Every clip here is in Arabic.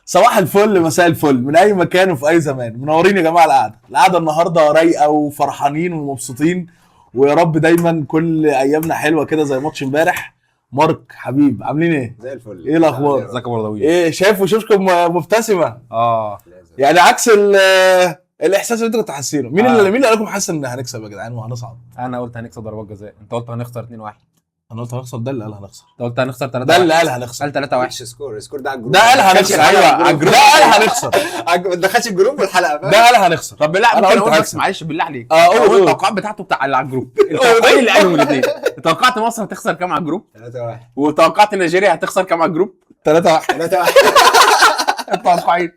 صباح الفل مساء الفل من اي مكان وفي اي زمان. منورين يا جماعه. القعده النهارده رايقه وفرحانين ومبسوطين، ويا رب دايما كل ايامنا حلوه كده زي ماتش امبارح. مارك حبيب عاملين ايه؟ زي الفل. ايه الاخبار؟ ازيك يا مرضوي؟ ايه شايف وشوشكم مبتسمه؟ لازم. يعني عكس الاحساس اللي انتوا كنتوا حاسينه. مين اللي قال لكم حاسس ان هنكسب يا جدعان وهنصعد؟ انا قلت هنكسب ضربات جزاء، انت قلت هنخسر 2-1. انا قلت هنخسر، ده اللي قال هنخسر. انت قلت هنخسر 3-1. ده اللي قال هنخسر. قال 3-1. وحش السكور ده على الجروب. ده قال هنخسر. ايوه على الجروب. ده قال هنخسر. ما تدخلش الجروب والحلقه ده قال هنخسر. طب بالله أنا ممكن قلت اقول بس هكسب. معلش بالله عليك. قول. التوقعات بتاعته بتاع اللي على الجروب، التوقعات اللي قالهم الاثنين. توقعت مصر هتخسر كام على الجروب؟ 3-1. وتوقعت نيجيريا هتخسر كام على الجروب؟ 3-1. 3-1. التوقعين.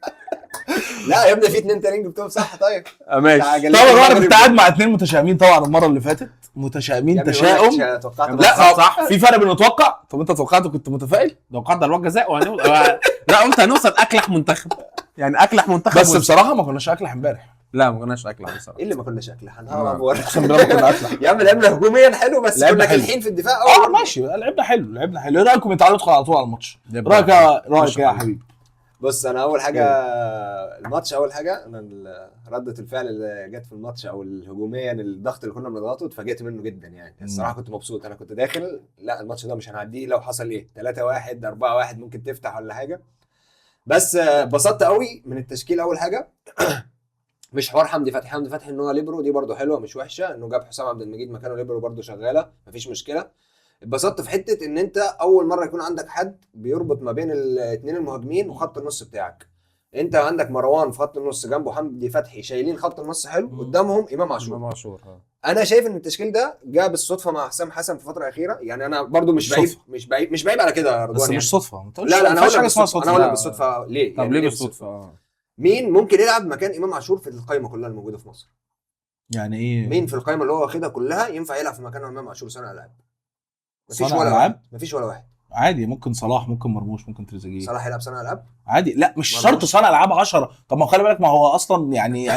لا يا ابني في 2 تانيين جبتهم صح. طيب ماشي. طبعا انا كنت قاعد مع 2 متشائمين طبعا المره اللي فاتت، متشائمين تشاؤم. توقعت لا صح. في فرق بين نتوقع. طب انت توقعت كنت متفائل؟ توقعت ضربات جزاء لا قلت هنوصل اكلح منتخب، يعني اكلح منتخب. بس بصراحه ما كناش اكلح امبارح. لا ما كناش اكلح بصراحه. ايه اللي ما كناش اكلح؟ هنهار اقسم بالله ما كنا اكلح. يا عم لعبنا هجوميا حلو بس لعبنا كنا حلو. كالحين في الدفاع. ماشي لعبنا حلو ايه رايكم تعالوا ندخل على طول على الماتش؟ نبدأ. رايك يا حبيبي؟ بص انا اول حاجه الماتش، اول حاجه انا رده الفعل اللي جت في الماتش او الهجوميا الضغط اللي كنا بنضغطه اتفاجئت منه جدا. يعني الصراحه كنت مبسوط. انا كنت داخل لا الماتش ده مش هنعديه لو حصل ايه 3-1 4-1 ممكن تفتح ولا حاجه. بس اتبسطت قوي من التشكيل. اول حاجه مش حوار حمدي فتحي ان هو ليبرو دي برده حلوه مش وحشه. انه جاب حسام عبد المجيد مكانه ليبرو برده شغاله مفيش مشكله. اتبسطت في حته ان انت اول مره يكون عندك حد بيربط ما بين الاثنين المهاجمين وخط النص بتاعك. انت عندك مروان في خط النص جنبه حمدي فتحي شايلين خط النص حلو، قدامهم امام عاشور. انا شايف ان التشكيل ده جاء بالصدفه مع حسام حسن في فتره اخيره. يعني انا برضو مش بعيب على كده يا رضوان. بس يعني مش صدفه. لا انا هقول لك بالصدفه. انا هقول لك بالصدفه ليه. طب يعني ليه بالصدفه؟ مين ممكن يلعب مكان امام عاشور في القائمه كلها الموجوده في مصر؟ يعني ايه مين في القائمه اللي هو واخدها كلها ينفع يلعب في مكان امام عاشور صانع العاب؟ مفيش صانع ولا ألعاب؟ واحد. مفيش ولا واحد. عادي ممكن صلاح، ممكن مرموش، ممكن تريزيجيه. صلاح يلعب صانع العاب عادي. لا مش مرموش. شرط صانع العاب 10. طب ما خلي بالك، ما هو اصلا يعني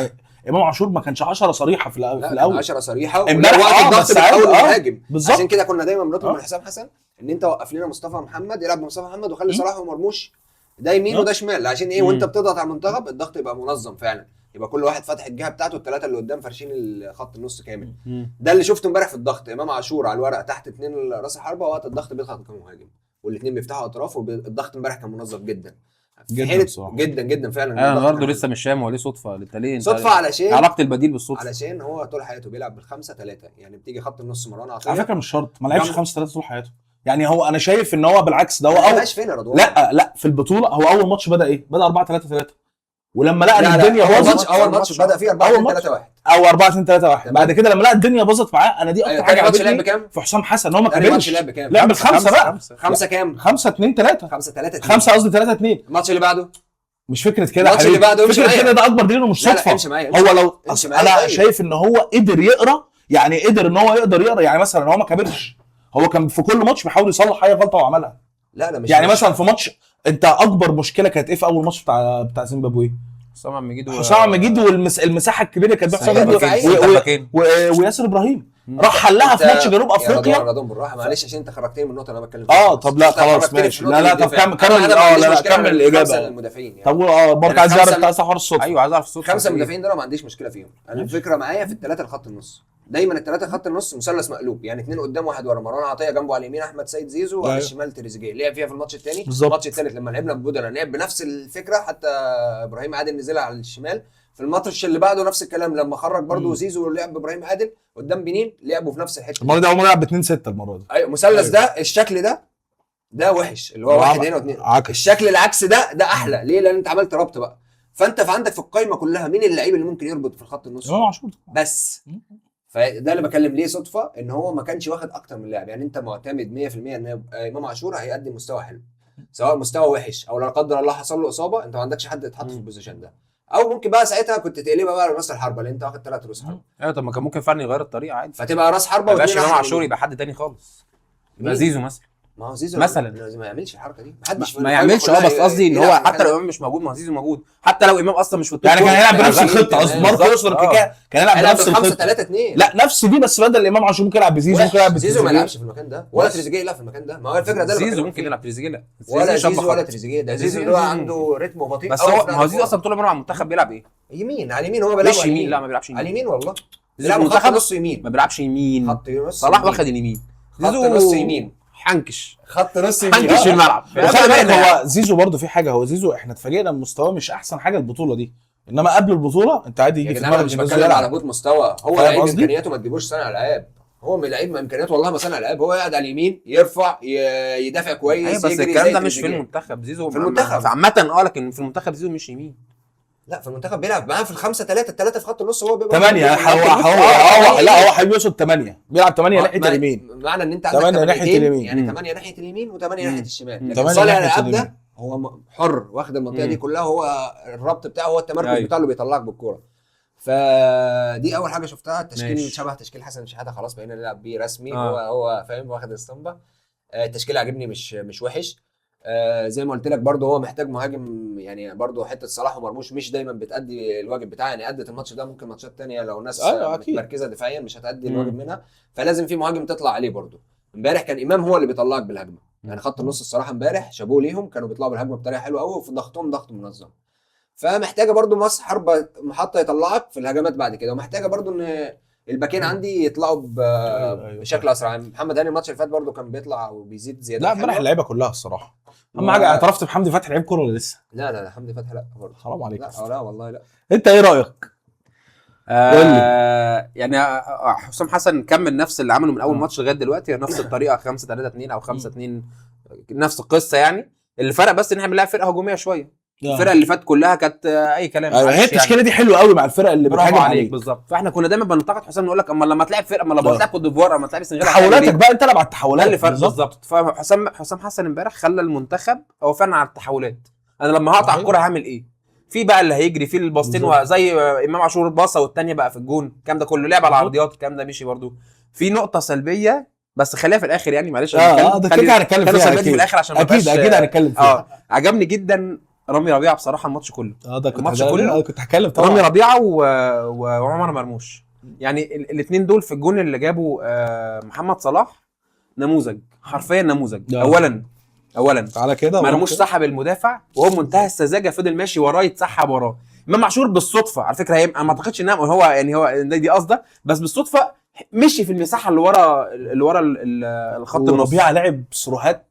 امام عاشور ما كانش 10 صريحه في الاول. 10 صريحه امبارح وقت الضغط بس بتحاول عادي. مهاجم. بالظبط. عشان كده كنا دايما بنطلب من حسام حسن ان انت وقف لنا مصطفى محمد يلعب بمصطفى محمد وخلي صلاح ومرموش ده يمين وده شمال. عشان ايه؟ وانت بتضغط على المنتخب الضغط يبقى منظم فعلا، يبقى كل واحد فاتح الجهه بتاعته. الثلاثه اللي قدام فارشين خط النص كامل. ده اللي شفته امبارح في الضغط. امام عاشور على الورق تحت 2 راس الحربه، وقت الضغط بيضغط كمهاجم والاثنين بيفتحوا اطراف. والضغط امبارح كان منظم جدا جدا جدا فعلا. انا برضه لسه مش فاهم هو ليه صدفه. انت ليه صدفه؟ علشان علاقه البديل بالصدفه. علشان هو طول حياته بيلعب بال5-3. يعني بتيجي خط النص مروان عطيه. على فكره مش شرط ما لعبش 5-3 طول حياته. يعني هو انا شايف ان هو بالعكس ده هو ما فين يا رضوان. لا في البطوله هو اول ماتش بدا ايه؟ بدا 4-3-3. ولما لقى ان الدنيا باظت اول ماتش بدا فيه 4-2-3-1 او 4-2-3-1. بعد كده لما لقى الدنيا باظت معاه، انا دي اكتر حاجه عجبتني في حسام حسن. هو ما كملش. لعب ال5 بقى. 5 كام؟ 5-2-3. 5-3 5 قصدي 3-2. الماتش اللي بعده مش فكره كده. الماتش اللي بعده فكره كده ده اكبر دليل مش صدفه. هو لو انا شايف ان هو قدر يقرا. يعني قدر ان هو يقرا. يعني مثلا هو ما كبرش. هو كان في كل ماتش بيحاول يصلح اي غلطه وعملها. لا مش يعني مثلا في ماتش، انت اكبر مشكله كانت ايه في اول ماتش بتاع زيمبابوي؟ حسام عبد المجيد والمساحه الكبيره كانت بتحصل وياسر ابراهيم راح حلها في ماتش جنوب افريقيا. رضوان بالراحه معلش عشان انت خرجتني من النقطه اللي انا بتكلم فيها. طب لا خلاص ماشي. لا طب كمل. لا كمل الاجابه. المدافعين يعني. طب برضه عايز اعرف بتاع حوار الصوت. ايوه عايز اعرف الصوت. 5 مدافعين دول ما عنديش مشكله فيهم. انا الفكره معايا في ال3 الخط النص. دايما ال3 خط النص مثلث مقلوب. يعني 2 قدام 1 ورا. مروان عطيه جنبه على اليمين احمد سيد زيزو وعلى الشمال تريزيجيه. لعب فيها في الماتش الثاني. الماتش الثالث لما لعبنا بجودنا لعب بنفس الفكره. حتى ابراهيم عادل نزل على الشمال. في الماتش اللي بعده نفس الكلام لما خرج برضو زيزو ولعب ابراهيم عادل قدام بنين لعبوا في نفس الحته. المره دي اول مره يلعب ب2-6 المره دي. ايوه مثلث ده الشكل ده وحش اللي هو 1 هنا و2. الشكل العكس ده احلى. ليه؟ لان انت عملت ربط بقى. فانت عندك في القايمه كلها مين اللعيب اللي ممكن يربط في الخط النص؟ امام عاشور بس. فده اللي بكلم ليه صدفه ان هو ما كانش واخد اكتر من لاعب. يعني انت معتمد 100% ان امام عاشور هيقدم مستوى حلو، سواء مستوى وحش او لا قدر الله حصل له اصابه. انت ما عندكش حد يتحط في البوزيشن ده. او ممكن بقى ساعتها كنت تقلبها بقى راس الحربه لان انت واخد 3 راس حربه. ايوه طب ما كان ممكن فعلا يغير الطريقه عادي. فتبقى راس حربه واثنين امام عاشور يبقى حد تاني خالص. يبقى زيزو مثلا. ما هو زيزو مثلا ما يعملش الحركه دي، محدش ما يعملش. بس قصدي ان هو حتى لو امام مش موجود، ما هو زيزو موجود. حتى لو امام اصلا مش في يعني كان هيلعب بنفس الخطه، قصدي ماركو يوصل كده كان هيلعب بنفس الخطه 5-3-2. لا نفس دي، بس بدل امام عاشور ممكن يلعب بزيزو، ممكن يلعب زيزو ما يلعبش في المكان ده، ولا تريزيجيه يلعب في المكان ده. ما هو الفكره ده زيزو ممكن يلعب، تريزيجيه لا، ولا زيزو ولا تريزيجيه. ده زيزو اللي هو عنده رتم بطيء. بس هو زيزو اصلا طول عمره مع المنتخب بيلعب ايه؟ يمين على اليمين. هو بيلعب مش يمين، لا ما بيلعبش يمين. على اليمين والله. بيلعب خط نص يمين، ما بيلعبش يمين. خط نص صلاح واخد اليمين، خط نص يمين، حنكش خط نص يمين، حنكش في الملعب. خلي بالك هو زيزو برضه في حاجه، هو زيزو احنا اتفاجئنا بمستواه مش احسن حاجه البطوله دي، انما قبل البطوله انت عادي يجي في دماغك. مش بتكلم على بوت مستوى، هو لعيب امكانياته ما تجيبوش صانع العاب. هو من لعيب امكانياته والله ما صانع العاب. هو قاعد على اليمين يرفع يدافع كويس. بس الكلام ده مش في المنتخب. زيزو في المنتخب عامه لكن في المنتخب زيزو مش يمين. لا في المنتخب بيلعب معاه في الثلاثه في خط النص. هو بيبقى 8. هو لا هو هيوصل 8 بيلعب 8 ناحيه اليمين. معنى ان انت عندك 8 ناحيه اليمين، يعني 8 ناحيه اليمين و8 ناحيه الشمال. لكن 8 صالح ناحيه الالعاب اليمين ده هو حر، واخد المنطقه دي كلها. هو الربط بتاعه، هو التمركز بتاعه اللي بيطلعك بالكوره. فدي اول حاجه شفتها. التشكيل شبه تشكيل حسن شحاته، خلاص بقينا نلعب بيه رسمي. هو فاهم، واخد الاسطمبه. التشكيل عاجبني، مش وحش. زي ما قلت لك برضه هو محتاج مهاجم. يعني برضه حته صلاح ومرموش مش دايما بتأدي الواجب بتاعها. يعني أدت الماتش ده، ممكن ماتشات تانية لو الناس مركزه دفاعيا مش هتأدي الواجب منها. فلازم في مهاجم تطلع عليه برضه. امبارح كان امام هو اللي بيطلعك بالهجمه. يعني خط النص الصراحه امبارح شابوه ليهم، كانوا بيطلعوا بالهجمه بطريقه حلوه قوي، وفي ضغط منظم. فمحتاجه برضه مص حربه محطه يطلعك في الهجمات بعد كده. ومحتاجه برضه ان الباكين عندي يطلعوا بشكل اسرع. يعني محمد هاني الماتش اللي فات برضه كان بيطلع وبيزيد زياده. لا امبارح اللعيبه كلها الصراحه. اهم حاجه اعترفت بحمدي فتحي لعيب كوره ولا لسه؟ لا حمدي فتحي لا برضه. حرام عليك. لا والله لا. انت ايه رايك؟ يعني حسام حسن كمل نفس اللي عمله من اول ماتش لغايه دلوقتي، نفس الطريقه 5-3-2 او 5-2، نفس القصه. يعني اللي فرق بس ان احنا بنلعب فرقه هجوميه شويه. الفرقه اللي فات كلها كانت اي كلام. هي التشكيله دي حلوه قوي مع الفرق اللي بتهاجم عليك بالظبط. فاحنا كنا دايما بننتقد حسام، نقول لك اما لما تلعب فرقه، اما لما تلعب كوت ديفوار، اما تلعب السنغال، تحولاتك بقى انت على التحولات اللي فرق بالظبط. فحسام حسن امبارح خلى المنتخب هو فعلا على التحولات. انا لما هقطع الكره هعمل ايه؟ في بقى اللي هيجري في الباصتين زي امام عاشور باصه والثانيه بقى في الجون. الكلام ده كله لعب على العرضيات، الكلام ده مشي برده. في نقطه سلبيه بس خليها في الاخر، يعني معلش. ده كده هنتكلم فيها في الاخر عشان اكيد هنتكلم فيها. عجبني جدا رامي ربيعه بصراحه الماتش كله. ده الماتش كله كنت هتكلم طبعا. رامي ربيعه وعمر مرموش، يعني الاثنين دول في الجون اللي جابوا محمد صلاح نموذج، حرفيا نموذج. اولا على كده مرموش سحب المدافع وهو منتهى السذاجه، فضل ماشي وراه يتسحب وراه. امام عاشور بالصدفه على فكره، ما اعتقدش ان هو يعني هو دي قصده، بس بالصدفه مشي في المساحه اللي ورا الخط النص. ربيعه لعب سروهات.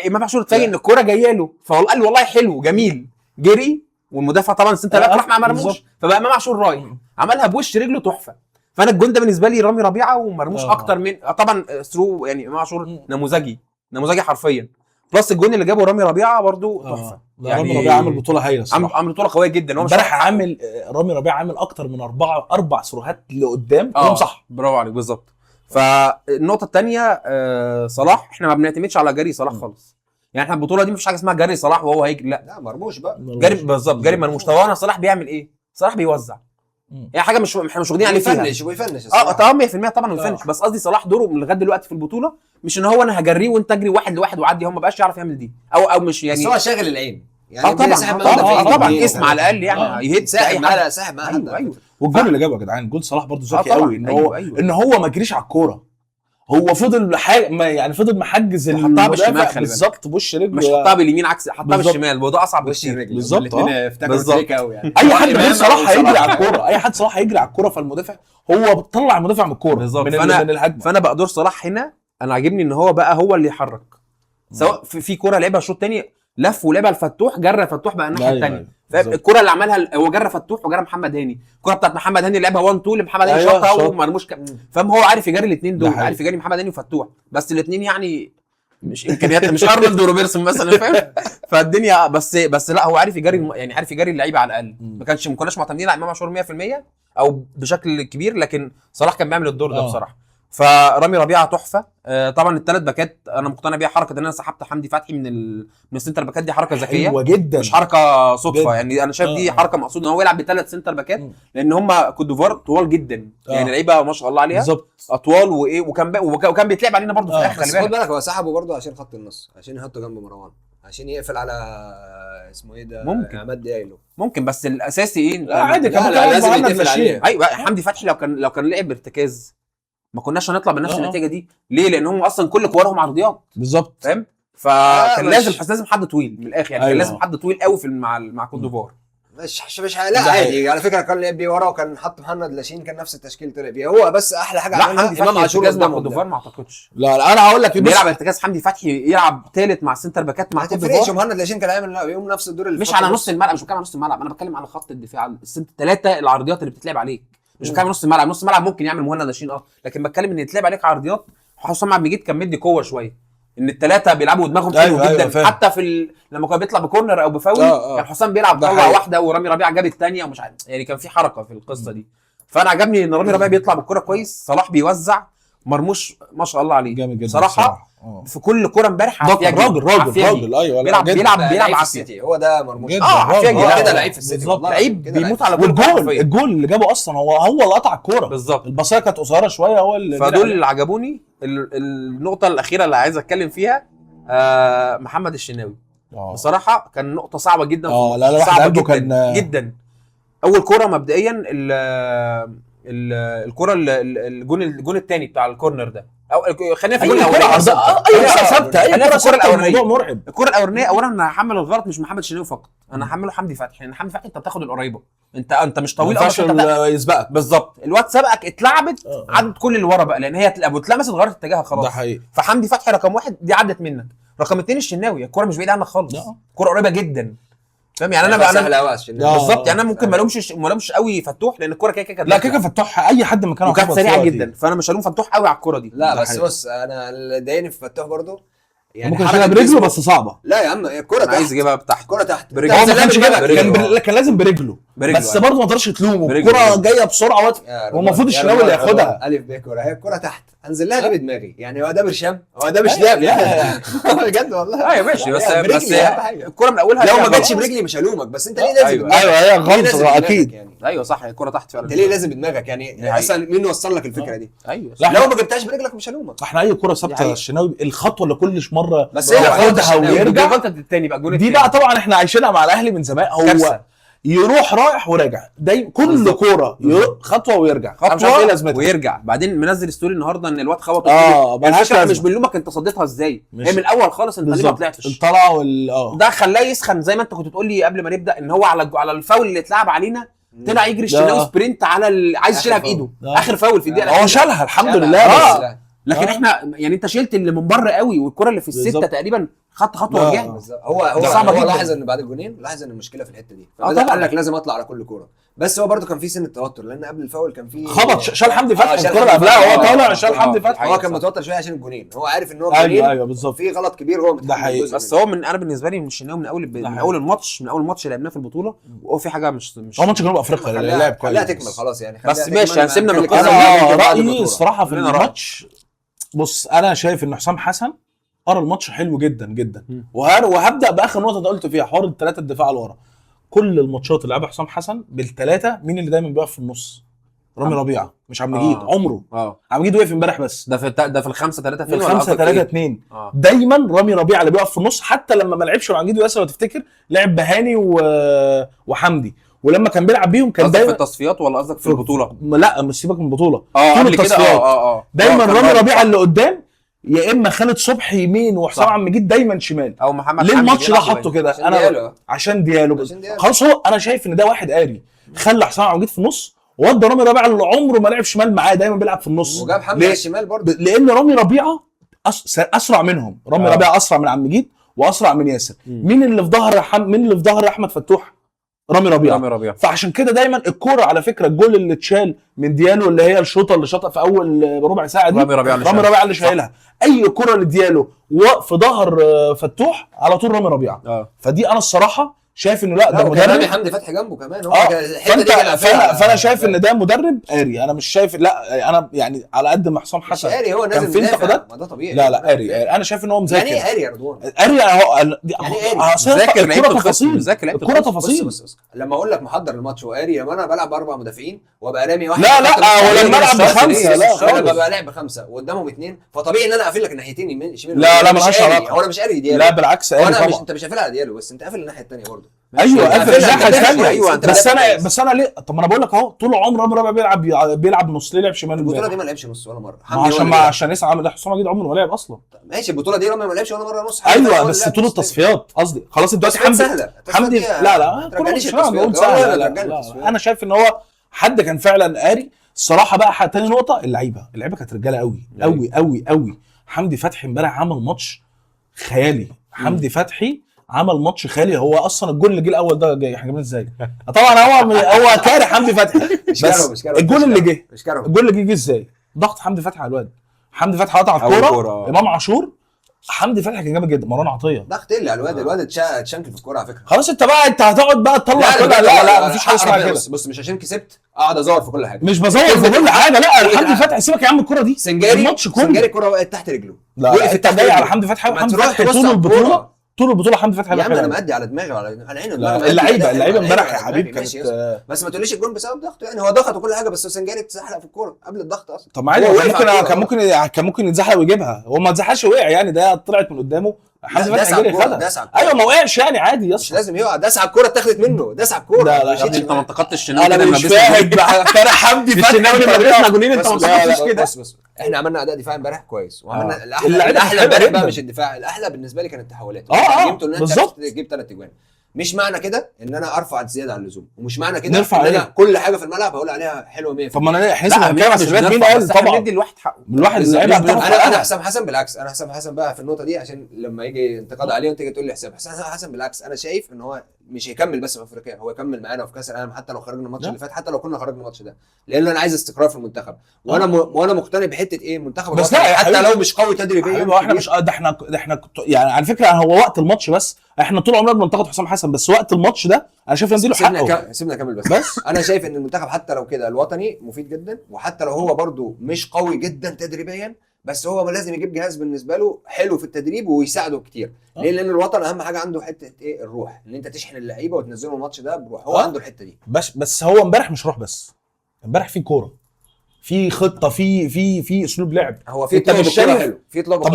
امام عاشور اتفاجئ ان الكوره جايه له، فقال والله حلو جميل، جري والمدافع طبعا سنتر باك راح مع مرموش، فبقى امام عاشور رايح عملها بوش رجله تحفه. فانا الجون ده بالنسبه لي رامي ربيعه ومرموش اكتر من طبعا ثرو. يعني امام عاشور نموذجي حرفيا، بلس الجون اللي جابه رامي ربيعه برضو تحفه. يعني رامي ربيعه عمل بطوله هايله الصراحه، عمل بطوله قويه جدا. هو امبارح عامل رامي ربيعه عامل اكتر من 4 سروهات لقدام كلهم صح. برافو عليك بالظبط. فالنقطه الثانيه صلاح، احنا ما بنعتمدش على جري صلاح خالص. يعني احنا البطوله دي مفيش حاجه اسمها جري صلاح وهو هيجري، لا مرموش بقى جري بالظبط، جري مرموش. طب انا صلاح بيعمل ايه؟ صلاح بيوزع، يعني حاجه مش واخدين عليه فيها. بيفنش طبعا 100% طبعا بيفنش. بس قصدي صلاح دوره لغايه دلوقتي في البطوله مش ان هو انا هجريه وانت اجري واحد لواحد وعدي، هو ما بقاش يعرف يعمل دي او مش يعني. بس هو شاغل العين يعني. طبعا اسم على الاقل يعني يهد ساحب معاه حد. ايوه. والجول اللي جابه يا جدعان جول صلاح برضو ذكي قوي، ان هو ما جريش على الكوره، هو فضل فضل محجز حطها بالشمال بالظبط بوش رجله، مش حطها باليمين عكس، حطها بالشمال وده اصعب وش الرجل بالظبط. افتكروا قوي يعني. اي حد غير صلاح هيجري على الكوره، اي حد صلاح هيجري على الكوره، فالمدافع هو بتطلع المدافع من الكوره من الهجمه. فانا بقى دور صلاح هنا انا عاجبني ان هو بقى هو اللي يحرك، سواء في كوره لعبها شوط تاني لف ولعبها الفتوح، جرى فتوح بقى الناحيه الثانيه. الكره اللي عملها هو جرى فتوح وجرى محمد هاني، الكره بتاعت محمد هاني لعبها 1 2 لمحمد هاني شاطها ومرموش فاهم. هو عارف يجري الاثنين دول، عارف يجري محمد هاني وفتوح، بس الاثنين يعني مش امكانيات مش ارنولد وروبرتسون مثلا فاهم. فالدنيا بس لا هو عارف يجري، يعني عارف يجري اللعيبه على الاقل. ما كناش معتمدين على امام عاشور 100% او بشكل كبير، لكن صلاح كان بيعمل الدور ده بصراحه. فرامي ربيعه تحفه. طبعا الثلاث باكات انا مقتنع بيها، حركه ان انا سحبت حمدي فتحي من السنتر باكات دي حركه ذكيه حلوه جدا، مش حركه صدفه جدا. يعني. انا شايف دي حركه مقصود ان هو يلعب بثلاث سنتر باكات، لان هم كوت ديفوار طوال جدا يعني لعيبه ما شاء الله عليها بالظبط اطوال وايه، وكان بيتلعب علينا برضه في الاخر. بس خد بالك هو سحبه برضه عشان خط النص، عشان يحطه جنب مروان، عشان يقفل على اسمه ايه ده، ممكن. عماد ديايلو. ممكن، بس الاساسي ايه؟ عادي كان لازم يتقفل عليه. ايوه حمدي فتحي لو كان لعب ارتكاز ما كناش هنطلع بنفس النتيجه دي. ليه؟ لان هم اصلا كل كورهم عرضيات، بالظبط فاهم؟ فكان مش- لازم حد طويل من الاخر يعني. أيوة. كان لازم حد طويل قوي في مع كوت ديفوار. مش لا عادي على فكره، كان لعب بيه ورا وكان حط محمد لاشين، كان نفس التشكيل طلع بيه هو. بس احلى حاجه لا عملها حمدي امام فتحي عاشور ارتكاز مع قدامهم كوت ده. ديفوار ما اعتقدش. لا انا هقول لك بيلعب ارتكاز حمدي فتحي يلعب ثالث مع سنتر باكات مع ما كوت تفرقش، ديفوار. مهند لاشين كان عامل يوم نفس الدور اللي مش في على خط نص الملعب، مش بتكلم على نص الملعب، انا بتكلم على خط الدفاع السنت الثلاثه العرضيات اللي بتتلعب عليك. مش بتكلم نص الملعب، نص الملعب ممكن يعمل مهند لاشين لكن بتكلم ان يتلعب عليك عرضيات. حسام عبد المجيد كان مدي قوه شويه، ان الثلاثه بيلعبوا دماغهم حلو أيوة جدا. فاهم. حتى لما كان بيطلع بكورنر او بفاول يعني حسام بيلعب ده طلع حقيقي. واحده ورامي ربيعه جاب الثانيه ومش عارف يعني، كان في حركه في القصه دي. فانا عجبني ان رامي ربيعه بيطلع بالكوره كويس، صلاح بيوزع، مرموش ما شاء الله عليه جامد جدا صراحه. في كل كوره امبارح ده راجل ايوه بيلعب لعيب عافيه. السيتي هو ده مرموش. جدا. عافيه راجل. جدا كده لعيب في السيتي بالظبط. والله. لعيب كده بيموت لعيب. على كل كورة حرفياً. الجول اللي جابه اصلا هو اللي قطع الكوره بالظبط. البصايه كانت قصيره شويه هو اللي فدول اللي عجبوني. النقطه الاخيره اللي عايز اتكلم فيها محمد الشناوي. بصراحه كان نقطه صعبه جدا لا الواحد صعبه قلبه جدا كان جدا. اول كوره مبدئيا الكوره الجون الثاني بتاع الكورنر ده، او خلينا في الجون الاولاني. ايوه ثابته، ايوه كوره ثابته، الموضوع مرعب. الكوره الاولانيه اولا انا هحمل الغلط مش محمد الشناوي فقط، انا هحمله حمدي فتحي، لان حمدي فتحي انت بتاخد القريبه، انت مش طويل ما ينفعش يسبقك بالظبط. الواد سبقك اتلعبت عدت كل اللي ورا بقى، لان هي اتلمست غيرت اتجاهها خلاص. ده حقيقي. فحمدي فتحي رقم واحد دي عدت منك، رقم اثنين الشناوي الكوره مش بعيده عنك خالص، الكوره قريبه جدا، فاهم يعني. انا بالظبط يعني انا ممكن ما الومش قوي فتوح، لان الكوره كده كانت لا كده فتوح اي حد مكانه وكانت سريعه جدا، فانا مش هلوم فتوح قوي على الكوره دي. لا بس بص انا اللي ضايقني في فتوح برضو يعني ممكن يشيلها برجله بس صعبه. لا يا عم الكوره تحت، عايز يجيبها تحت، الكوره تحت برجله. هو ما كانش كده، كان لازم برجله بس برضه ما تقدرش تلومه، الكوره جايه بسرعه هو المفروض الشناوي اللي ياخدها. الف ب كوره، هي الكوره تحت انزل لها دي بدماغي يعني. هو ده برشام، هو ده مش لعب يعني بجد والله. ايوه ماشي بس برجلي الكوره من اولها لو ما جاتش برجلي مش هلومك، بس انت ليه لازم بدماغك؟ ايوه هي غلطه اكيد يعني. ايوه صح الكوره تحت فعلا. انت ليه لازم بدماغك يعني؟ اصلا مين وصل لك الفكره دي؟ ايوه لو ما جبتهاش برجلك مش هلومك. احنا اي كوره ثابته الشناوي الخطوه اللي كل مره بس هي ياخدها ويرجع غلطه الثاني بقى الجون دي بقى طبعا احنا عايشينها مع الاهلي من زمان. هو كارثة. يروح رايح وراجع دايما كل كوره خطوه ويرجع، مش عارف ايه لازمتها ويرجع. بعدين منزل ستوري النهارده ان الواد خبط ملهاش لازمه. مش بنلومك انت صديتها ازاي، هي من الاول خالص انت ليه ما طلعتش الطلعه ده خلاه يسخن زي ما انت كنت تقول لي قبل ما نبدا، ان هو على الفاول اللي اتلعب علينا طلع يجري الشناوي سبرنت على عايز يشيلها بايده اخر فاول في الدقيقه. هو شالها الحمد لله. لكن احنا يعني انت شلت اللي من بره قوي، والكره اللي في السته تقريبا خدت خطوه ورجعت. هو لاحظ ان بعد الجونين لاحظ ان المشكله في الحته دي، قال لك لازم اطلع على كل كوره. بس هو برده كان في سن التوتر، لان قبل الفاول كان في خبط شال حمدي فتحي الكوره اللي قبلها، هو طالع شال حمدي فتحي. هو كان متوتر شويه عشان الجونين، هو عارف ان هو الجونين ايوه بالظبط في غلط كبير هو متحمل. بس هو انا بالنسبه لي مش من اول الماتش اللي لعبناه في البطوله، وهو في حاجه مش هو ماتش جنوب افريقيا لعب كويس. لا تكمل خلاص يعني، بس ماشي هنسيبنا من القصه. رايي الصراحه في الماتش، بص انا شايف ان حسام حسن قرا الماتش حلو جدا جدا. وهبدا باخر نقطه انت قلت فيها، حوار الثلاثه الدفاع لورا. كل الماتشات اللي لعبها حسام حسن بالثلاثه مين اللي دايما بيقف في النص؟ رامي ربيعه، مش عبد المجيد. عمره عبد المجيد وقف امبارح بس ده في الخمسه 3 في الخمسه 3 2 دايما رامي ربيعه اللي بيقف في النص. حتى لما ما لعبش مع عبد المجيد وياسر لو تفتكر لعب بهاني وحمدي، ولما كان بيلعب بيهم كان دايما في التصفيات ولا قصدك في البطوله؟ لا مش سيبك من البطوله، قبل كده دايما رامي ربيعه اللي قدام، يا اما خالد صبحي يمين وحسام عبد المجيد دايما شمال، او محمد. ليه الماتش ده حطه كده؟ انا عشان ديالو خلاص. هو انا شايف ان ده واحد قاري، خلى حسام عبد المجيد في النص، وودى رامي ربيعه اللي عمره ما لعب شمال معاه، دايما بيلعب في النص، وجاب حمدي على الشمال برضه، لان رامي ربيعه اسرع منهم. رامي ربيعه اسرع من عبد المجيد واسرع من ياسر. مين اللي في ظهر احمد فتوح؟ رامي ربيعه. فعشان كده دايما الكوره على فكره الجول اللي اتشال من ديالو اللي هي الشوطه اللي شاطها في اول ربع ساعه دي، رامي ربيعه اللي شايلها. اي كوره لديالو في ظهر فتوح على طول رامي ربيعه. فدي انا الصراحه شايف انه لا ده وكمان مدرب. حمدي فتحي جنبه كمان، هو فانا شايف ان ده مدرب قاري. انا مش شايف، لا انا يعني على قد ما حسام حسن مش قاري، هو كان نازل في مدافع، انتقادات. ما ده طبيعي. لا قاري. انا شايف ان هو مذاكر. يعني ايه قاري يا رضوان؟ قاري اهو مذاكر لعيبه الكوره الخصم، تفاصيل. مذاكر لعيبه الكوره الخصم. تفاصيل. بص لما اقول لك محضر الماتش وقاري، لما انا بلعب 4 مدافعين وابقى رامي واحد لا ولا مش بلعب شرط بخمسه. ليه؟ لا مش شرط. انا خالص. ببقى لاعب ب5 وقدامهم 2، فطبيعي ان انا اقفل لك الناحيتين يمين شمال. لا مش ملهاش قاري. علاقه. هو انا مش قاري ديالو. لا بالعكس قاري وانا مش طبعا. انت مش قافل على ديالو بس، انت قافل الناحيه الثانيه برضه. ايوه قافل الناحيه الثانيه. ايوه انت بس انا ليه؟ طب ما انا بقول لك اهو طول عمره رامي ربيعه بيلعب نص، ليه لعب شمال البطوله امبارح؟ دي ما لعبش نص ولا مره. عشان يسعى حسام عيد عمره ما لعب اصلا. ماشي البطوله دي رامي ما لعبش ولا مره نص. ايوه بس طول التصفيات قصدي خلاص انت دلوقتي حمدي لا ترجعنيش كل بقول سهله. لا انا شايف ان هو حد كان فعلا قاري الصراحه. بقى تاني نقطه، اللعيبه كانت رجاله قوي قوي قوي قوي. حمدي فتحي امبارح عمل ماتش خيالي. حمدي فتحي عمل ماتش خيالي. هو اصلا الجول اللي جه الاول ده جاي احنا جبناه ازاي؟ طبعا هو كاره حمدي فتحي. بس الجول اللي جه ازاي؟ ضغط حمدي فتحي على الواد. حمدي فتحي قطع الكوره، امام عاشور. حمدي فتحي كان جامد جدا. مروان عطيه ضغط اللي على الواد اتشنكل في الكوره على فكره. خلاص انت هتقعد بقى تطلع كل لا مفيش حاجه اسمها كده. بص مش عشان كسبت اقعد ازور في كل حاجه. مش بزور في كل حاجه. لا حمدي فتحي سيبك يا عم الكوره دي. الماتش كله سنجاري الكوره وقعت تحت رجله. لا انت جاي على حمدي فتحي. حمدي فتحي طول البطوله حمدي فتحي يا عم انا مادي على دماغي وعلى عيني. اللعيبه امبارح يا حبيبي كانت بس ما تقوليش الجون بسبب ضغط. يعني هو ضغط وكل حاجه بس سنجاري اتزحلق في الكوره قبل الضغط اصلا. طب ما عادي كان ممكن يتزحلق ويجيبها. هو ما اتزحلقش وقع يعني. ده طلعت من قدامه حمدي فتحي جري خدها. ايوه ما وقعش يعني عادي يا اسطى. مش لازم يقع. داس على الكوره اتاخدت منه. داس على الكوره. لا انت ما انتقدتش الشناوي انا مش فاهم. كان حمدي فتحي الشناوي لما لبسنا جونين انت ما انتقدتش كده. بص احنا عملنا اداء دفاعي امبارح كويس وعملنا الاحلى امبارح بقى مش الدفاع. الاحلى بالنسبه لي كانت التحولات. بالظبط. جبت 3 اجوان. مش معنى كده ان انا ارفع زياده عن اللزوم، ومش معنى كده نرفع ان انا كل حاجه في الملعب هقول عليها حلوه 100%. طب ما انا حسب الكلام بس مين قال طبعا ندي الواحد حقه. الواحد انا حسام حسن بالعكس. انا حسام حسن بقى في النقطه دي عشان لما يجي انتقاد عليه وانت تيجي تقول لي حسام حسن بالعكس. انا شايف ان هو مش هيكمل بس في افريقيا، هو يكمل معانا في كاس العالم حتى لو خرجنا الماتش اللي فات، حتى لو كنا خرجنا الماتش ده، لان انا عايز استقرار في المنتخب. وانا مقتنع بحته ايه المنتخب بس لا حتى لو مش قوي تدريبيا. احنا مش ده احنا يعني على فكره هو وقت الماتش بس. احنا طول عمرنا بننتقد حسام حسن بس وقت الماتش ده انا شايف نديله حقه. سيبنا اكمل بس انا شايف ان المنتخب حتى لو كده الوطني مفيد جدا، وحتى لو هو برده مش قوي جدا تدريبيا بس هو لازم يجيب جهاز بالنسبه له حلو في التدريب ويساعده كتير. ليه؟ لان الوطن اهم حاجه عنده حته ايه؟ الروح، ان انت تشحن اللعيبه وتنزلهم الماتش ده بروح. هو عنده الحته دي. بس هو امبارح مش روح بس. امبارح في كوره، في خطه، في اسلوب لعب. هو في طلب كوره حلو. في طلب. طب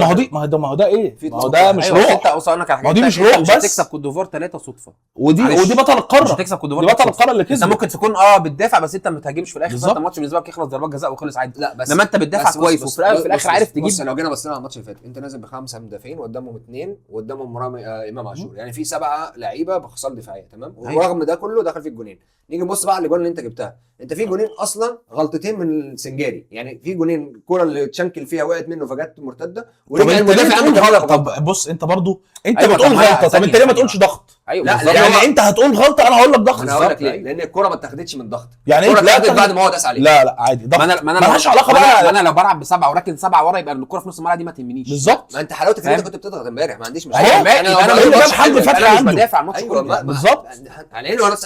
ما هو ده ايه؟ ما هو ده مش روح. انت اقول لك على حاجه. ما دي مش روح بس. هتكسب كوت ديفوار 3 صدفه. ودي بطل القاره. مش هتكسب كوت ديفوار. دي بطل القاره اللي كسب. انت ممكن تكون بتدافع بس انت ما بتهاجمش في الاخر. فانت الماتش بالنسبه لك يخلص ضربات جزاء وخلص عادي. لا بس لما انت بتدافع كويس وفي الاخر عارف تجيب. بص لو جينا بصينا على الماتش اللي فات، انت نازل ب5 مدافعين وقدامهم 2 وقدامهم امام عاشور، يعني في 7 لعيبه بخصال دفاعيه تمام. ورغم ده كله دخل فيك جونين. نيجي نبص بقى على الجون اللي انت جبتها. انت في جونين اصلا غلطتين من سنجاري، يعني في جونين الكوره اللي تشنكل فيها وقعت منه فجت مرتده ورجع المدافع عنده غلط. طب بص انت برضو انت بتقول غلطه. طب انت ليه ما تقولش ضغط؟ ايوه لا يعني انت هتقول غلطه انا هقول لك ضغط. انا هقول لك ليه؟ لان الكوره ما اتاخدتش من ضغط. يعني الكوره اتاخدت بعد ما هو داس عليه. لا عادي ضغط. ما انا مالهاش علاقه بقى. انا لو بلعب ب7 وراكن 7 ورا يبقى الكوره في نص الملعب دي ما تهمنيش بالظبط. ما انت حلاوتك ان انت كنت بتضغط امبارح ما عنديش مشكله. انا مش بدافع الماتش كله بالظبط.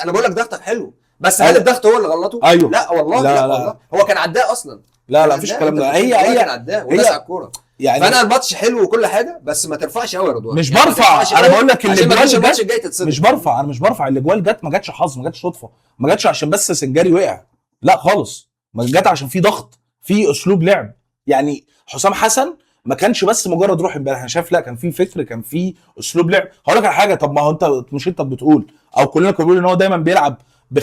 انا بقول لك ضغطك حلو بس هل الضغط هو اللي غلطه؟ أيوه. لا والله لا والله هو كان عداه اصلا. لا مفيش الكلام ده. هي كان عداه وداس على الكوره يعني. فانا الماتش حلو وكل حاجه بس ما ترفعش قوي يا رضوان. مش برفع. انا بقول لك الماتش الجاي تتصدم. مش برفع. انا مش برفع. الاجوال جت ما جاتش حظ، ما جاتش صدفه، ما جاتش عشان بس سنجاري وقع. لا خالص. ما جت عشان في ضغط، في اسلوب لعب. يعني حسام حسن ما كانش بس مجرد روح امبارح. انا شايف لا كان في فكر، كان في اسلوب لعب. هقول لك على حاجه. طب ما هو انت مش انت بتقول او كلنا كنا بنقول ان هو دايما بيلعب ب5-1-2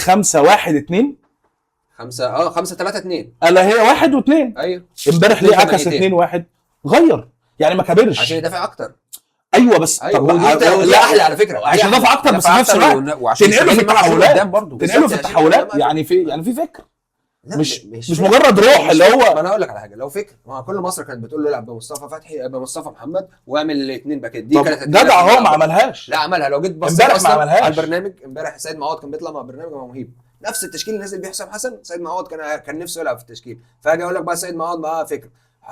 5-3-2 الا هي 1 و2. ايوه امبارح ليه عكس 2-1 غير يعني ما كبرش عشان يدافع اكتر. ايوه بس طب لا احلى على فكره عشان يدافع اكتر بس في نفس الوقت تنقله في التحولات. تنقله في التحولات يعني في فكر مش مجرد روح اللي هو. ما انا اقول لك على حاجه. لو فكر ما كل مصر كانت بتقول له العب بمصطفى فتحي بمصطفى محمد واعمل الاثنين باكات. دي كانت جدع. هو ما عملهاش. لا عملها. لو جيت بصيت امبارح ما عملهاش على البرنامج. امبارح سيد معوض كان بيطلع مع برنامج مهيب نفس التشكيل اللي نزل بيه حسام حسن. سيد معوض كان نفسه يلعب في التشكيل. فاجي اقول لك بقى سيد معوض معاه فكر.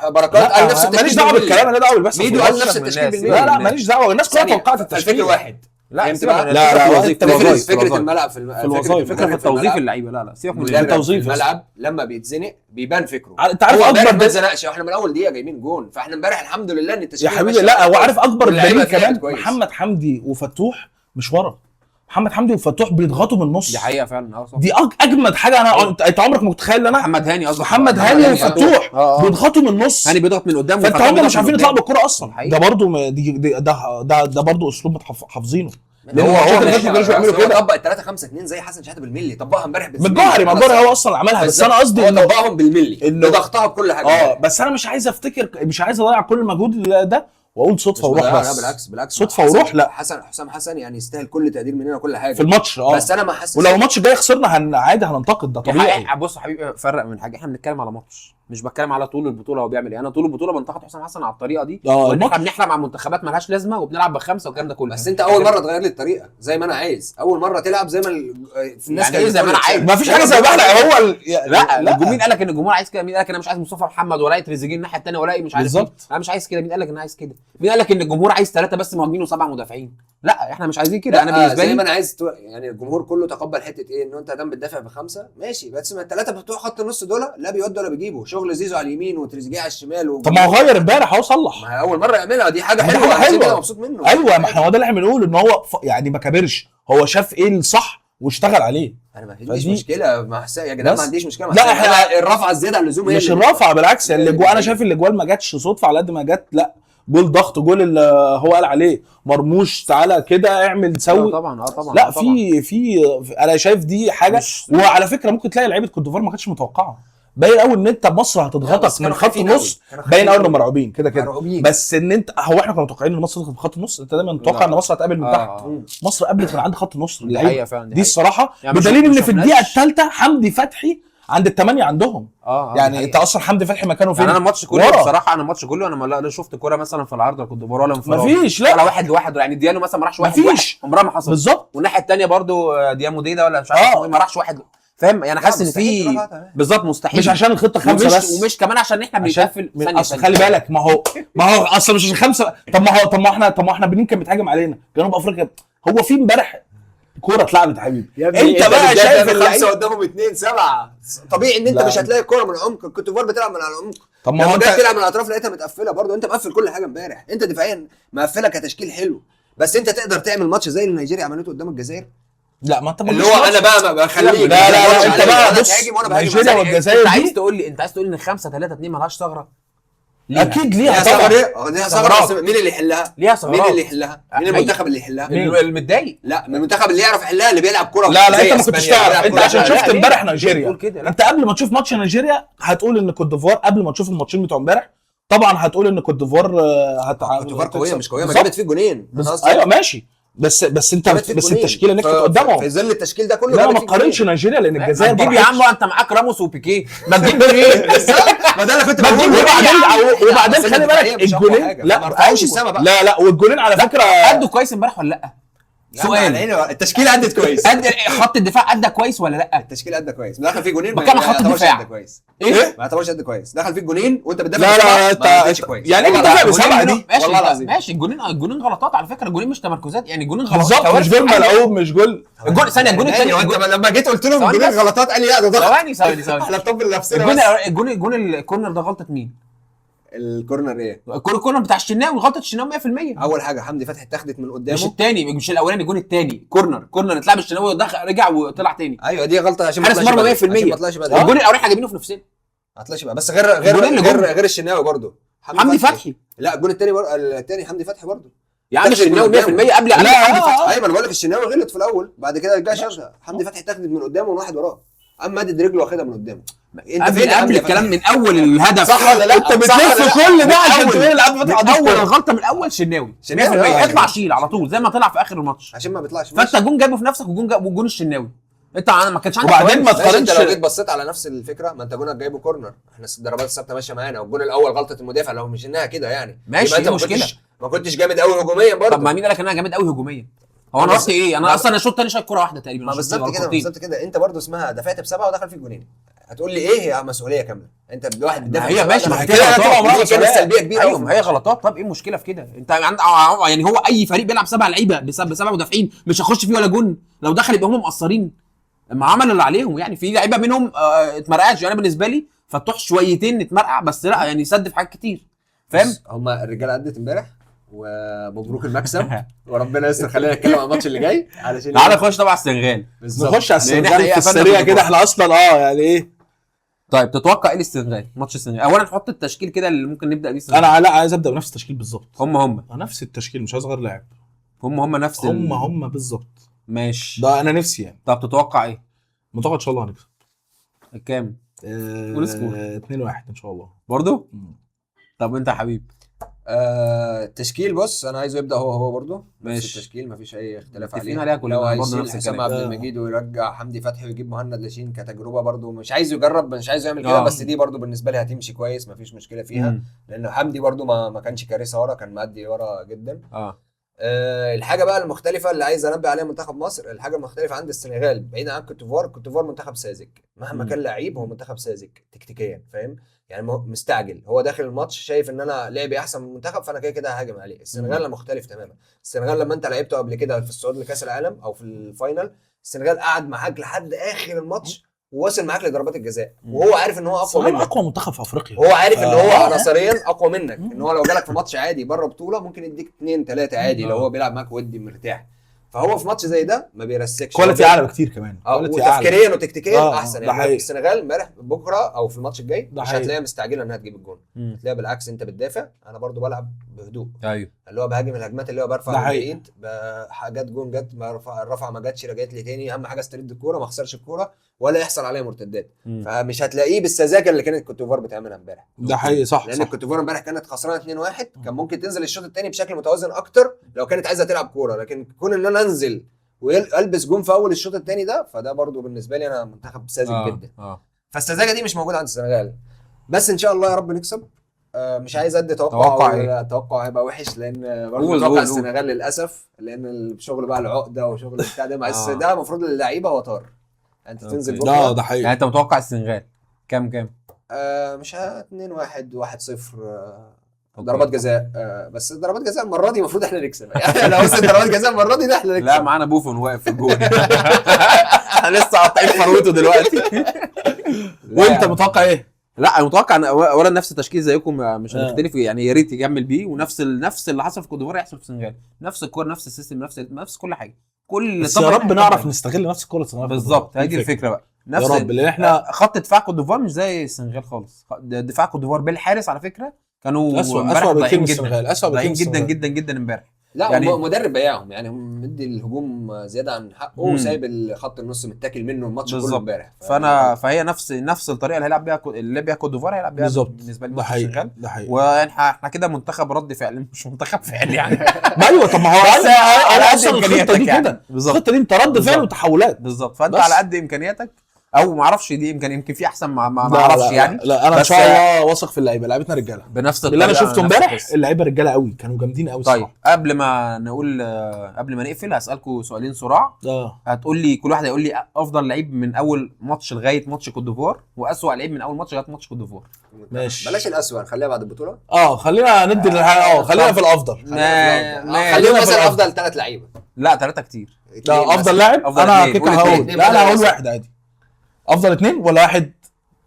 بركات قال نفس التشكيل. ماليش دعوه بالكلام. انا دعوه بس ميدو قال نفس التشكيل. لا ماليش دعوه. الناس كلها توقعت التشكيل واحد. لا فهمت سيبك بقى؟ من- لا، فكرة لا، الوظيفة، أنت الوظائف، فكره الوظائف. الملعب في الوظائف، الفكره في التوظيف اللعيبه. لا سيبك من المدرب التوظيف في بس. الملعب لما بيتزنق بيبان فكره. انت عارف هو امبارح اكبر ما دليل اتزنقش، واحنا من اول دقيقه جايبين جون، فاحنا امبارح الحمد لله ان يا التشكيله حبيبي. ماشية لا معانا هو كويس. عارف اكبر واللعيبة دليل اتلعبت كمان كويس. محمد حمدي وفتوح مش ورا. محمد حمدي وفتوح بيضغطوا من النص. دي حقيقه فعلا. صح. دي اجمد حاجه. انا انت عمرك ما متخيل ان انا محمد هاني قصدك. محمد هاني وفتوح بيضغطوا من النص. هاني بيضغط من قدام، فانت هم مش عارفين يطلعوا بالكره اصلا. حقيقي. ده برضو ده برضو اسلوب حافظينه. هو الماتشات اللي ماشي، فاتت ما كانوش بيعملوا هو كده. طبق ال 3-5-2 زي حسن شحاته بالملي، طبقها امبارح من جوهري هو اصلا اللي عملها. بس انا قصدي هو انه طبقهم بالملي بضغطها بكل حاجه. بس انا مش عايز مش عايز اضيع كل المجهود ده واقول صدفه وروح لا بس. بالعكس صدفه وروح. لا حسام حسن يعني يستاهل كل تقدير مننا وكل حاجه في الماتش. بس انا ما حاسس. ولو الماتش الجاي خسرنا عادي هننتقد، ده طبيعي. بص يا حبيبي، فرق من حاجه، احنا بنتكلم على ماتش، مش بتكلم على طول البطوله هو بيعمل ايه. انا طول البطوله بنتقد حسام حسن على الطريقه دي، وان احنا بنحلم على منتخبات مالهاش لازمه وبنلعب بخمسه والكلام ده كله. بس انت اول مره تغير لي الطريقه زي ما انا عايز، اول مره تلعب زي ما الناس يعني ايه زي ما انا عايز؟ ما فيش حاجه زي ما احنا. هو لا مين قال لك ان الجمهور عايز كده؟ مين قال لك انا مش عايز مصطفى محمد ولا تريزيجيه الناحيه الثانيه ولا مش عارف بالظبط. انا مش عايز كده. مين قال لك ان انا عايز كده؟ مين قال لك ان الجمهور عايز 3 بس مهاجمين و7 مدافعين؟ لا احنا مش عايزين كده. انا بالنسبه زي لي ما انا عايز يعني الجمهور كله تقبل حته ايه، ان انت دام بتدافع بخمسه ماشي، بس ما الثلاثه بتوع خط النص دول لا بيودوا ولا بيجيبوا، شغل زيزو على اليمين وتريزيجيه على الشمال طب ما هو غير امبارح اهو صلح. ما اول مره يعملها، دي حاجه دي حلوه. حاجة حلوة. انا مبسوط منه. ايوه، ما احنا هو ده اللي احنا بنقوله، ان هو يعني ما كبرش، هو شاف ايه الصح واشتغل عليه. انا ما عنديش مشكله مع حسام يا جدعان، بس. ما عنديش مشكله مع لا، حسام. احنا أنا الرفعه الزياده عن اللزوم هي مش اللي- الرفعه، بالعكس. اللي الاجوال انا شايف الاجوال ما جاتش صدفه على قد ما جت لا جول ضغط، جول اللي هو قال عليه مرموش تعالى كده اعمل سوي. طبعا طبعا. لا في انا شايف دي حاجه. وعلى فكره ممكن تلاقي لعيبه كوت ديفوار ما كانتش متوقعه. باين قوي ان انت مصر هتضغطك من خط النص، باين قوي انهم مرعوبين كده. بس ان انت هو احنا كنا متوقعين ان مصر تدخل في خط النص. انت دايما متوقع ان مصر هتقابل من تحت. مصر قابلت من عند خط النص. دي حقيقه فعلا. دي الصراحه يعني بدليل ان في الدقيقه الثالثه حمدي فتحي عند الثمانيه عندهم. يعني انت اصلا حمدي فتحي مكانه فين؟ يعني انا الماتش كله بصراحه، انا الماتش كله انا لا شفت كوره مثلا في العارضه كنت بورا ولا انفراد. مفيش. لا ولا 1-1 يعني ديانو مثلا ما راحش 1-1 عمرها ما حصل. بالظبط. والناحيه الثانيه برضو ديامو ديدا ولا مش عارف ما راحش 1 فاهم يعني. حاسس ان في بالظبط مستحيل، مش عشان الخطه خمسه بس، ومش كمان عشان احنا بنتقفل. اصل خلي بالك، ما هو اصلا مش عشان خمسه. طب ما احنا بنين كان بيتهاجم علينا جنوب افريقيا. هو في امبارح كوره اتلعبت يا حبيبي. انت بقى شايف الخمسه قدامهم 2-7 طبيعي ان انت مش هتلاقي الكوره من العمق. كنت فار بتلعب من على العمق. طب ما هو انت بتلعب من الاطراف لقيتها متقفله برضه. انت مقفل كل حاجه امبارح، انت دفاعيا مقفله كتشكيل حلو، بس انت تقدر تعمل ماتش زي اللي نيجيريا عملته قدام الجزائر. لا ما انت اللي هو انا بقى بخليك لا انت بقى بص نيجيريا والجزائر انت عايز تقول لي 5-3-2 مالهاش ثغره؟ اكيد ليها ثغره. ليها ثغره. مين اللي يحلها؟ ليها ثغرات. مين اللي يحلها؟ مين المنتخب اللي يحلها؟ المتضايق. لا، من المنتخب اللي يعرف يحلها اللي بيلعب كوره. لا انت ما كنتش تعرف. انت عشان شفت امبارح نيجيريا. كده. انت قبل ما تشوف ماتش نيجيريا هتقول ان كوت ديفوار، قبل ما تشوف الماتشين بتوع امبارح طبعا هتقول ان كوت ديفوار كوت ديفوار قويه مش قويه، ما جابت فيه جونين. ايوه ماشي، بس انت التشكيله نجحت قدامهم في ظل التشكيل ده كله. لا ما تقارنش نيجيريا لان الجزائر تجيب يا عم انت معاك راموس وبيكيه ما تجيب مين؟ ما ده انا كنت بقول. وبعدين خلي بالك الجولين لا ما رفعوش السما بقى. لا والجولين على فكره ادوا كويس امبارح ولا لا؟ سؤال. التشكيل ادت كويس. خط الدفاع ادى كويس ولا لا؟ التشكيل ادى كويس. دخل فيه جونين. بكام خط الدفاع؟ ايه؟ ما اعتبرش ادى كويس. دخل فيه جونين وانت بتدافع. لا انت يعني انت دافع بسبعه دي والله العظيم. ماشي الجونين غلطات على فكره. الجونين مش تمركزات يعني. الجونين غلطات بالظبط. مش جول ملعوب، مش جول. الجول ثانيه. الجون الثاني وانت لما جيت قلت لهم الجونين غلطات قال لي لا ده ضغط. ثواني احنا بنطبل نفسنا. الجون الكورنر ده غلطه مين؟ الكورنر ايه؟ الكورنر بتاع الشناوي. غلطه الشناوي 100%. اول حاجه حمدي فتحي اتاخدت من قدامه. مش الثاني، مش الاولاني، الجون الثاني كورنر اتلعب الشناوي ودخل رجع وطلع ثاني. ايوه دي غلطه عشان حارس مرمى 100%. ما طلعش بدري. الجون الاولاني احنا جايبينه في نفسنا. ما طلعش بقى. بس غير الشناوي برضه. حمدي فتحي. لا الجون الثاني الثاني حمدي فتحي برضه. يا عم الشناوي 100% قبل حمدي فتحي. ايوه انا بقول لك الشناوي غلط في الاول، بعد كده رجع شغل. حمدي فتحي اتاخدت من قدامه وواحد وراه، اما مدد رجله واخدها من قدامه. انت فين قبل الكلام من اول الهدف؟ صح ولا لا؟ انت بتلف كل ده عشان تقول اول الغلطه من اول شناوي 100%. اطلع شيل على طول زي ما طلع في اخر الماتش عشان ما بيطلعش. فانت جون جايبه في نفسك وجون الشناوي. انت ما كانش عندك. وبعدين ما تقارنش. انت لو جيت بصيت على نفس الفكره، ما انت جونك جايبه كورنر. احنا الضربات الثابته ماشيه معانا، والجون الاول غلطه المدافع لو مش انها كده يعني ماشي. انت مشكله ما كنتش جامد قوي هجوميا برضه. طب ما مين قال لك ان انا جامد قوي هجوميا؟ هو انا رحت ايه؟ انا اصلا الشوط الثاني شايف كوره واحده تقريبا. ما بالظبط كده انت برضو اسمها دفعت بسبعه ودخل فيك جونين. هتقول لي ايه هي مسؤوليه كامله؟ انت بواحد بتدافع هي ماشي، ما هي كده كده غلطات. طبعا عمرها كانت سلبيه كبيره ايوه قوي. ما هي غلطات. طب ايه المشكله في كده؟ انت يعني هو اي فريق بيلعب 7 لعيبه بسبع مدافعين مش هيخش فيه ولا جون؟ لو دخل يبقى هم مقصرين، ما عملوا اللي عليهم. يعني في لعيبه منهم اتمرقعش. يعني بالنسبه لي فتوح شويتين اتمرقع، بس لا يعني سد في حاجات كتير، فاهم؟ هم الرجاله ادت امبارح ومبروك المكسب وربنا يستر. خلينا نتكلم عن الماتش اللي جاي علشان تعالى نخش طبعا السنغال. نخش على لأن إحنا السنغال إيه، في قفلنا السريع في كده. احنا اصلا يعني ايه. طيب تتوقع ايه السنغال؟ ماتش السنغال اولا نحط التشكيل كده اللي ممكن نبدا بيه السنغال. انا لا عايز ابدا بنفس التشكيل بالظبط. هم نفس التشكيل، مش عايز اغير لاعب. هم نفس هم بالظبط. ماشي. ده انا نفسي يعني. طب تتوقع ايه؟ متوقع ان شاء الله هنكسب. كام؟ قول سكور. 2-1 ان شاء الله برضو. طب انت يا حبيب؟ التشكيل بص انا عايزه يبدا هو برضو نفس ماشي. التشكيل مفيش اي اختلاف متفقين عليه. عليها كلنا لو برضو هيشيل نفس حسام الكلام. عبد المجيد ويرجع حمدي فتحي ويجيب مهند لاشين كتجربه برضو مش عايزه يجرب، مش عايزه يعمل كده، بس دي برضو بالنسبه لي هتمشي كويس مفيش مشكله فيها. لان حمدي برضو ما كانش كارثه ورا، كان مادي ورا جدا. الحاجه بقى المختلفه اللي عايز انبه عليها منتخب مصر، الحاجه المختلفه عند السنغال بعيدا عن كوتيفوار منتخب ساذج مهما كان لعيب، هو منتخب ساذج تكتيكيا، فاهم؟ يعني مستعجل، هو داخل الماتش شايف ان انا لعبي احسن من المنتخب فانا كده كده ههاجم عليه. السنغال مختلف تماما. السنغال لما انت لعبته قبل كده في الصعود لكاس العالم او في الفاينل، السنغال قعد معاك لحد اخر الماتش ووصل معاك لضربات الجزاء وهو عارف ان هو اقوى منك. اقوى منتخب في افريقيا. هو عارف ان هو عناصريا اقوى منك، ان هو لو جالك في ماتش عادي بره بطوله ممكن يديك 2-3 عادي لو هو بيلعب معاك ودي مرتاح. فهو في ماتش زي ده ما بيرسكش، كواليتي اعلى بكتير كمان. وتفكيريا وتكتيكيا احسن. يعني السنغال امبارح بكره او في الماتش الجاي مش هتلاقيها مستعجله انها تجيب الجون، هتلاقيها بالعكس انت بتدافع، انا برضو بلعب بهدوء. ايوه اللي هو بهاجم الهجمات اللي هو برفع من بعيد، حاجات جون جت، الرفعه ما جاتش رجعت لي تاني، اهم حاجه استرد الكوره ما اخسرش الكوره ولا يحصل عليها مرتدات. فمش هتلاقيه بالسذاجه اللي كانت كوتيفوار بتعملها امبارح. ده حقيقي صح. لان كوتيفوار امبارح كانت خسرانه 2-1، كان ممكن تنزل الشوط الثاني بشكل متوازن اكتر لو كانت عايزه تلعب كوره، لكن كون ان انا انزل والبس جون في اول الشوط الثاني ده فده برضو بالنسبه لي انا منتخب ساذج جدا. فالسذاجه دي مش موجوده عند السنغال. بس ان شاء الله يا رب نكسب. مش عايز ادي توقع هيبقى وحش لان برضه متوقع السنغال للاسف، لان الشغل بقى العقده وشغل بتاع ده بس ده المفروض للعيبه وتار انت تنزل بكره. ده حقيقي. يعني انت متوقع السنغال كام؟ مش 2-1 1-0 ضربات جزاء. بس ضربات جزاء المره دي المفروض احنا نكسب. يعني لو وصلت ضربات جزاء المره دي احنا نكسب. لا معانا بوفون واقف في الجول. احنا لسه قاطعين فروته دلوقتي. وانت متوقع ايه؟ لا انا متوقع ان اولا نفس التشكيل زيكم مش هنختلف، يعني يا ريت يكمل بيه، ونفس اللي حصل في كوت ديفوار يحصل في السنغال، نفس الكوره نفس السيستم نفس كل حاجه. بس يا رب نعرف نستغل نفس الكوره السنغال بالظبط. هي دي الفكره بقى. نفس يا رب، لان احنا خط دفاع كوت ديفوار مش زي السنغال خالص. دفاع كوت ديفوار بالحارس على فكره كانوا اسوء بكتير من السنغال، اسوء بكتير جدا جدا جدا امبارح. لا يعني مدرب بياعهم، يعني مدي الهجوم زياده عن حقه وسايب خط النص متاكل منه الماتش كله امبارح. فهي نفس الطريقه اللي هيلعب بيها كوت ديفوار هيلعب بيها بالنسبه لي السنغال. واحنا كده منتخب رد فعل مش منتخب فعل يعني. ما ايوه طب ما هو على قد امكانياتك كده. الخطه دي انت رد فعل وتحولات بالظبط. فانت على قد امكانياتك او ما اعرفش دي يمكن في احسن ما اعرفش يعني. لا انا ان شاء الله واثق في اللعيبه، لعيبتنا رجاله بنفس اللي انا شفته امبارح. اللعيبه رجاله قوي، كانوا جامدين قوي. طيب قبل ما نقفل هسالكم سؤالين صراع. هتقول لي كل واحد هيقول لي افضل لعيب من اول ماتش لغايه ماتش كوت ديفوار، واسوأ لعيب من اول ماتش لغايه ماتش كوت ديفوار. ماشي بلاش الاسوأ، نخليها بعد البطوله. خلينا ندي خلينا في الافضل. خلينا مثلا افضل 3 لعيبه. لا 3 كتير. لا افضل لاعب انا كده هقول. لا انا هقول واحد عادي. افضل 2 ولا 1؟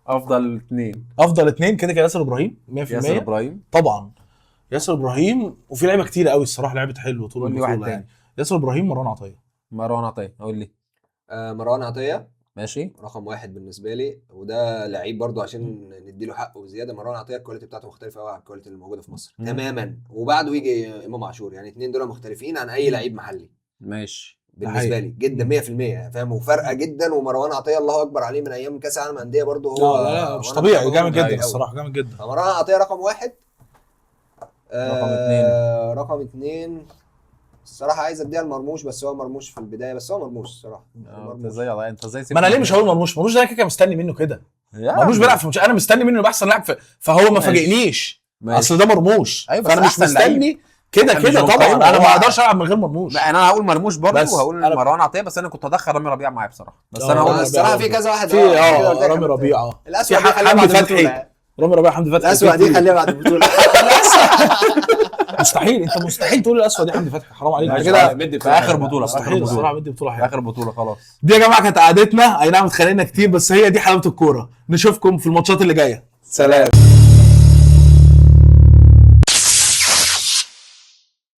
افضل 2. افضل 2 كده ياسر ابراهيم 100%. ياسر ابراهيم طبعا ياسر ابراهيم، وفي لعيبه كتير قوي الصراحه لعبت حلو طول البطوله يعني. ياسر ابراهيم، مروان عطيه. قول لي. مروان عطيه ماشي رقم 1 بالنسبه لي، وده لعيب برضو عشان نديله حقه بزياده. مروان عطيه الكواليتي بتاعته مختلفه قوي عن الكواليتي اللي موجوده في مصر تماما، وبعده يجي امام عاشور، يعني الاثنين دول مختلفين عن اي لعيب محلي. ماشي بالنسبه لي جدا 100% فاهم، وفرقه جدا. ومروان عطيه الله اكبر عليه من ايام كاس العالم انديه برضو. هو لا مش طبيعي، جامد جدا الصراحه، جامد جدا. مروان عطيه رقم 1. رقم 2 الصراحه عايز اديها لمرموش، بس هو مرموش في البدايه، بس هو مرموش الصراحه. انت ازاي ما انا ليه مش هقول مرموش ده كده مستني منه كده. مرموش بيلعب في انا مستني منه يبقى احسن لاعب فهو ما فاجئنيش. اصل ده مرموش، فانا مش مستني كده مش كده طبعا بنقيمه، انا ما هو- اقدرش العب من غير مرموش. لا انا هقول مرموش برضه بس وهقول أنا- مروان عطيه، بس انا كنت ادخل رامي ربيعه معايا بصراحه. بس آه، انا هقول رامي الصراحه في ربيعة. كذا واحد في كده قلت لك رامي حمد. ربيعه الاسوأ دي خليها حمدي بعد فتحي. البطولة. رامي ربيعه حمدي فتحي الاسوأ دي كتير. خليها بعد البطوله. مستحيل انت مستحيل تقول الاسود دي حمدي فتحي، حرام عليك ماشي، كده. مدي في اخر بطوله، في اخر مستحيل الصراحه بطوله، بدي بطوله في حلوه. اخر بطوله خلاص. دي يا جماعه كانت قعدتنا، اي نعم اتخانقنا كتير بس هي دي حلاوه الكوره. نشوفكم في الماتشات اللي جايه. سلام.